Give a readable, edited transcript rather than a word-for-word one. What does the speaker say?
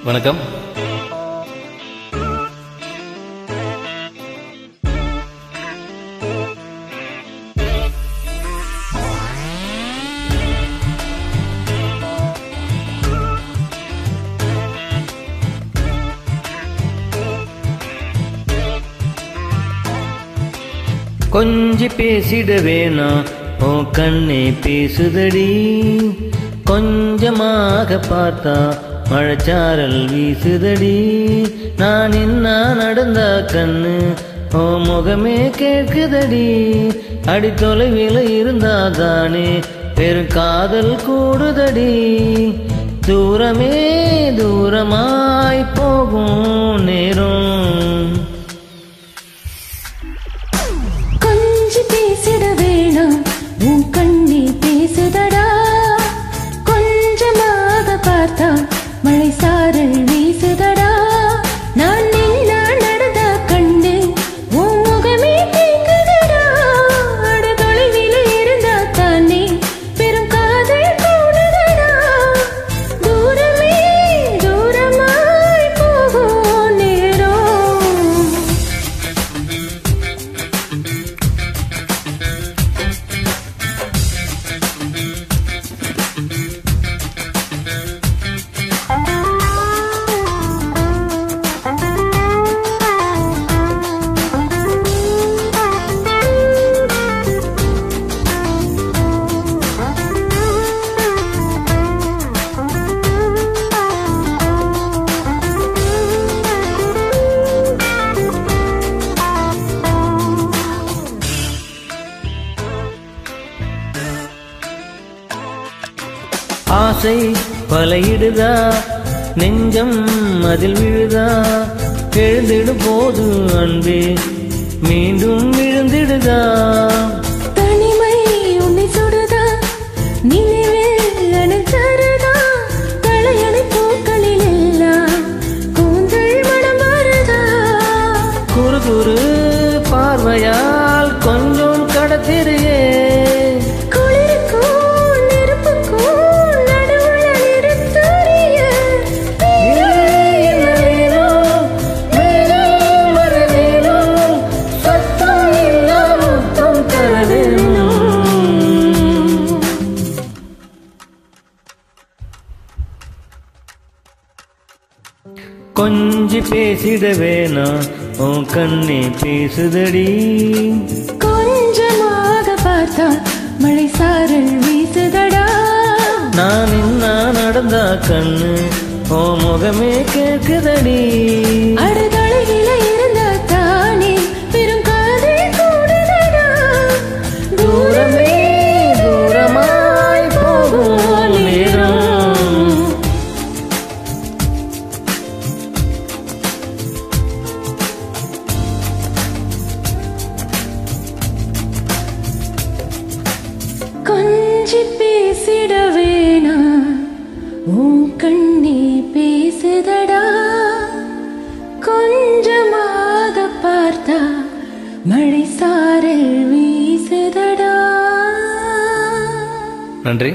வணக்கம். கொஞ்சி பேசிட வேணாம், ஓ கண்ணே பேசுதடி. கொஞ்சமாக பார்த்தா மழைச்சாரல் வீசுதடி. நான் என்ன நடந்தா கண்ணு ஓ முகமே கேட்குதடி. அடி தொலைவில் இருந்தாதானே பெருங்காதல் கூடுதடி. தூரமே தூரமாய் போகும் நேரம். பேசிட வேணாம், உன் கண்ணே பேசுதடா. கொஞ்சமாக பார்த்தா மழை சாரல் வீசுதடா. நான் நின்ன நடந்த கண்ணு உன் முகமே கேட்குதடா. அட தொலைவில் இருந்தா தானே பெரும் காதல் கூடுதடா. தூரமே தூரமாய் போகும் நேரம். ஆசை பலையிடுதா, நெஞ்சம் அதில் விழுதா. எழுந்திடும் போது அன்பே மீண்டும் விழுந்திடுதா. தனிமை உன்னை சுடுதா, நினைவில் அணைச்சருதா. தலையணை பூக்களில் எல்லாம் கூந்தல் மனம் வருதா. குறு குறு பார்வையால் கொஞ்சம் கடத்திரியே. கொஞ்சி பேசிட வேணாம், உன் கண்ணே பேசுதடி. கொஞ்சமாக பார்த்தா மழை சாரல் வீசுதடா. நான் என்ன நடந்தா கண்ணு ஓ முகமே கேட்குதடி. அடுதலையில இருந்தா தானே பெரும் காதல் கூடுதடா. தூரமே தூரமாய் போகும் நேரம். கொஞ்சி பேசிட வேணாம், உன் கண்ணே பேசுதடா. கொஞ்சமாக பார்த்தா மழை சாரல் வீசுதடா. நன்றி.